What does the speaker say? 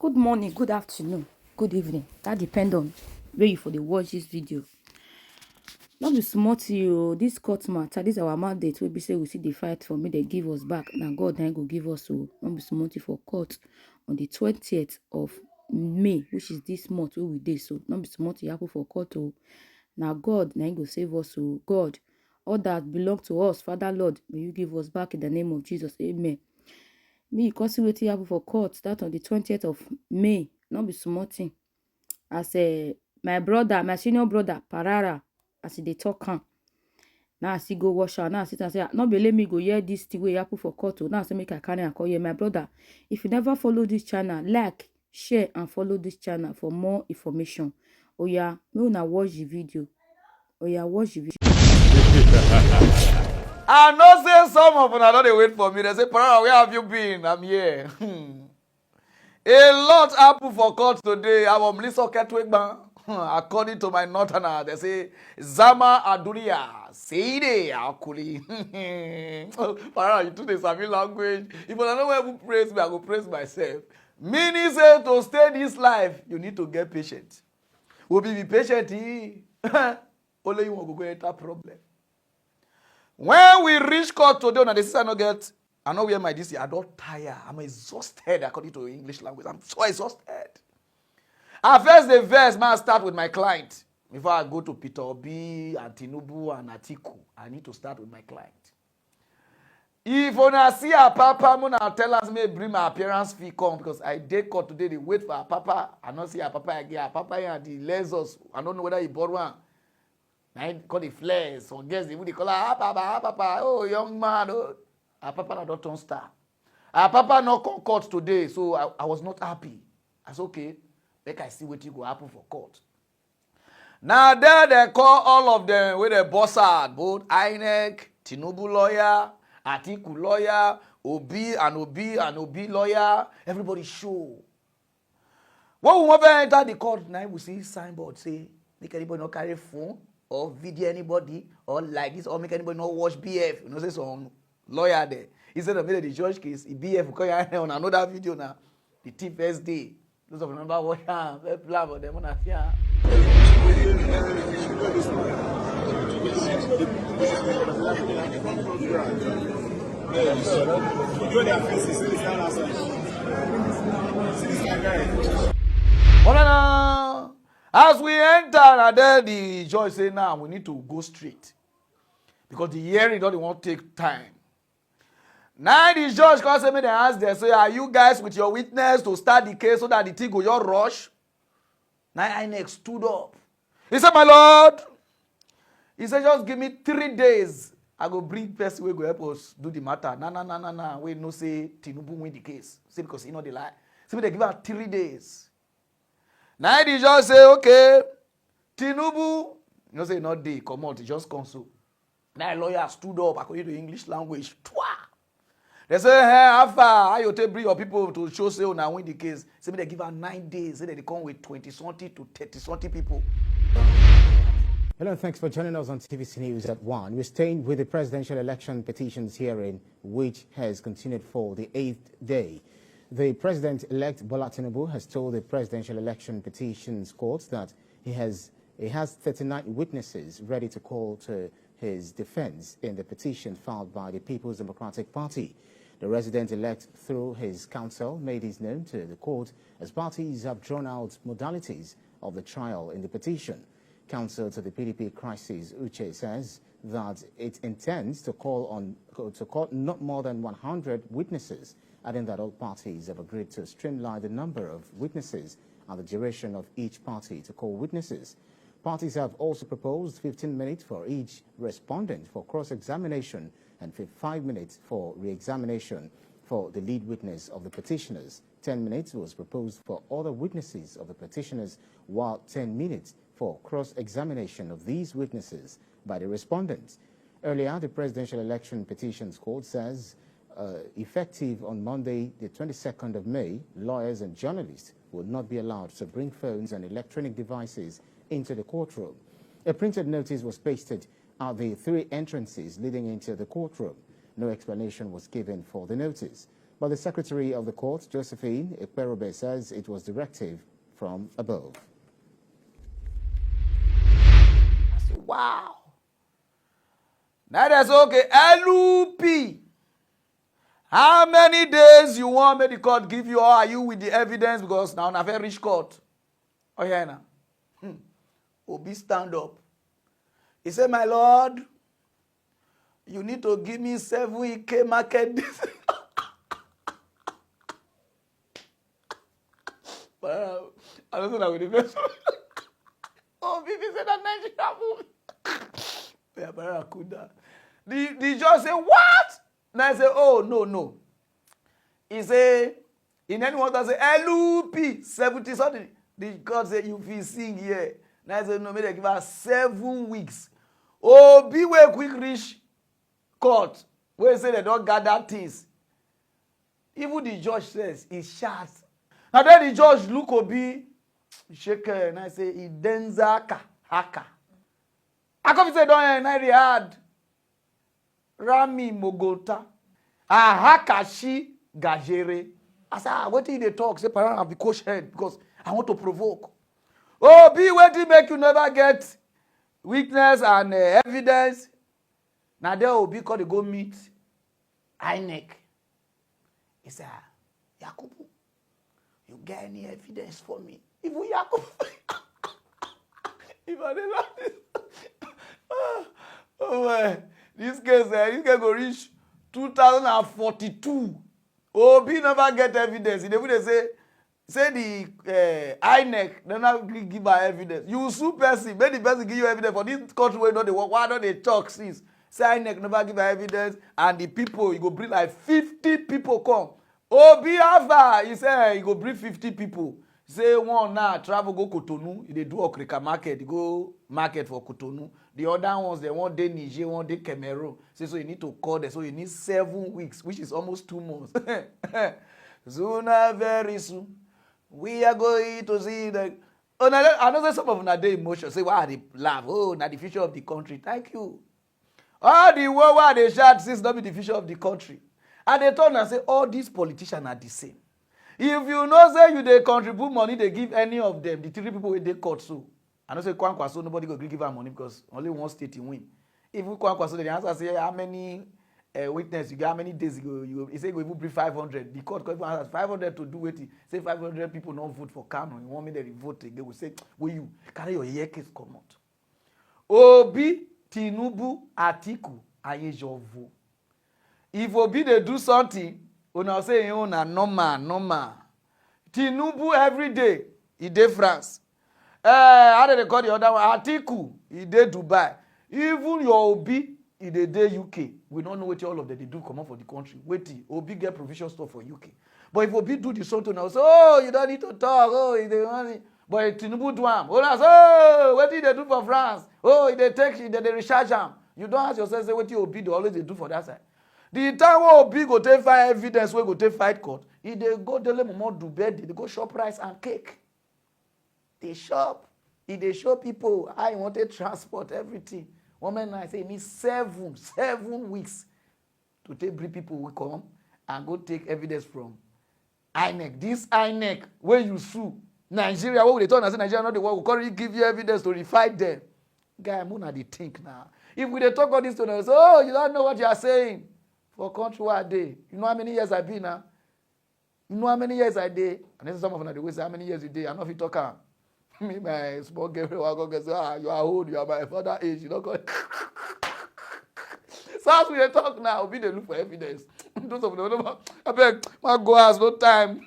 Good morning, good afternoon, good evening. That depends on where you for the watch this video. Not be small to this court matter. This our mandate. We be say we see the fight for me. They give us back. Now God then go give us. So not be small for court on the 20th of May, which is this month where we did. So not be small to happen for court. Oh, now God then go save us. So God, all that belong to us, Father Lord, may you give us back in the name of Jesus. Amen. Me because wetin happen for court start on the 20th of May. Not be small thing. As my brother, my senior brother, Parara, as they talk am. Now I see go wash out. Now I sit and say, no believe me go hear this thing wey happen for court. Now I say make I carry and call here. My brother, if you never follow this channel, like, share and follow this channel for more information. Oh yeah, me una watch the video. Oh yeah, watch the video. I know say some of them don't they wait for me. They say, Parara, where have you been? I'm here. A lot happened for court today. I'm on Melissa Ketwegban. According to my northerner, they say Zama Aduria Seide Akuli. Parara, you today Sami language. If I know where to praise me, I go praise myself. Meaning say to stay this life, you need to get patient. We'll be patient. Only you will go enter problem. When we reach court today, now the sister no get. I know where my DC. I don't tire. I'm exhausted according to English language. I'm so exhausted. At first, the verse man start with my client. Before I go to Peter Obi and Tinubu and Atiku, I need to start with my client. If una see a papa, muna tell us me bring my appearance fee come because I did court today. They wait for a papa. I don't see a papa again. A papa and the lessons. I don't know whether he bought one. I call the flares or guess they call her papa, oh young man, oh. Our papa not turn star. Our papa not come court today, so I was not happy. I said, okay, make I see what you go happen for court. Now there they call all of them with the boss out, both INEC, Tinubu lawyer, Atiku lawyer, Obi and Obi lawyer, everybody show. When we enter the court, now we see signboard say, make anybody not carry phone or video anybody or like this or make anybody not watch BF. You know, say some lawyer there. Instead of making the judge case, BF come here on another video now. The tip first day. Those of remember what plan for them on a fear. As we enter, and then the judge say, now we need to go straight. Because the hearing don't want to take time. Now the judge comes to me and ask them, say, are you guys with your witness to start the case so that the thing go just rush? Now INEC stood up. He said, my lord, he said, just give me 3 days. I go bring person we go help us do the matter. Nah. We no say Tinubu win the case. Say because he know the lie. So they give her 3 days. Now the judge say, okay, Tinubu, you know say not day, come out, just console. Now a lawyer stood up according to English language. They say, hey, how far? How you take bring your people to show say now win the case? Say they give her 9 days. Say they come with 20-something to 30-something people. Hello, thanks for joining us on TVC News at 1. We're staying with the presidential election petitions hearing, which has continued for the 8th day. The president-elect Bola Tinubu has told the presidential election petitions court that he has 39 witnesses ready to call to his defense in the petition filed by the People's Democratic Party. The resident-elect, through his counsel, made his known to the court as parties have drawn out modalities of the trial in the petition. Counsel to the PDP crisis, Uche, says that it intends to call not more than 100 witnesses, adding that all parties have agreed to streamline the number of witnesses and the duration of each party to call witnesses. Parties have also proposed 15 minutes for each respondent for cross-examination and 5 minutes for re-examination for the lead witness of the petitioners. 10 minutes was proposed for other witnesses of the petitioners, while 10 minutes for cross-examination of these witnesses by the respondents. Earlier, the Presidential Election Petitions Court says effective on Monday, the 22nd of May, lawyers and journalists will not be allowed to bring phones and electronic devices into the courtroom. A printed notice was pasted at the 3 entrances leading into the courtroom. No explanation was given for the notice. But the secretary of the court, Josephine Ekperobe, says it was directive from above. I said, wow. Now that's okay. LUP. How many days you want me the court give you, or are you with the evidence? Because now na very rich court. Oh yeah, now. Obi stand up. He said, my lord, you need to give me 7K market this. But I don't know that with the first one. Oh, Bibi said that Nigeria movie. Yeah, Barakuda. The judge said, what? And I said, oh, no. He said, in any water, say, LUP, 70 something. The God said, you feel sing here. And I said, no, maybe they give us 7 weeks. Oh, be where quick reach court. Where they say they don't gather things. Even the judge says, he shouts. And then the judge look Obi, shake her, and I say, Idenzaka, haka. I come say, don't I hard. Rami Mogota. Ahakashi Gajere. I said, what did they talk? Say, parent have the coach head because I want to provoke. Oh, be waiting make you never get weakness and evidence. Now there will be called to go meet INEC. He said, Yakubu, you get any evidence for me? Even Yakubu. If I didn't like this. Oh man, this case go reach 2042. Obi never get evidence. They would say the INEC they not give her evidence. You sue person, make the person give you evidence for this country where not they work. Why don't they talk since? Say INEC never give her evidence, and the people you go bring like 50 people come. Obi after he say he go bring 50 people. Say one now travel go Cotonou, they do Okrika market, they go market for Cotonou. The other ones they one day Niger, one day Cameroon. Say so you need to call them. So you need 7 weeks, which is almost 2 months. Sooner, very soon, we are going to see the. Oh, now, I know some of them emotion. Say why they laugh? Oh, now the future of the country. Thank you. All the world why they shout since not be the future of the country. And they turn and say all these politicians are the same. If you know say you they contribute money, they give any of them, the 3 people they cut so. I know say Kwankwaso, nobody go give her money because only one state in win. If we Kwankwaso, the answer say how many witness you get, how many days you he say go even bring 500. The court has 500 to do it. Say 500 people don't vote for Kano. You want me to vote again? We say, will you carry your ear case come out? Obi, Tinubu, Atiku, Ayejovo. If Obi they do something, una say you na normal. Tinubu every day, he dey France. How do they call the other one? Atiku, he dey Dubai. Even your Obi, he dey UK. We don't know what all of them they do come out for the country. Wait, Obi get provision store for UK. But if Obi do the something now, say, oh, you don't need to talk. Oh, he dey money. But if Tinubu do am, oh, what did they do for France? Oh, they recharge am. You don't ask yourself, say, what Obi do always they do for that side. The time when Obi go take fight evidence, we go take fight court, he dey go dele momo do bed, they go shop rice and cake. They shop. He dey show people how he wanted transport, everything. One man I say he needs 7 weeks to take bring people will come and go take evidence from INEC. This INEC, where you sue Nigeria, what would they turn and say Nigeria not the one who currently give you evidence to refight them? Guy, I'm gonna think now. If we dey talk all this to them, say, oh, you don't know what you are saying. For country where I dey, you know how many years I been now? You know how many years I dey? And then some of them they will say how many years you dey. I know if you talk me, my small girl, will go say, you are old, you are my father age, you don't go. So as we talk now, we dey look for evidence. Those of them, I beg, my go has no time.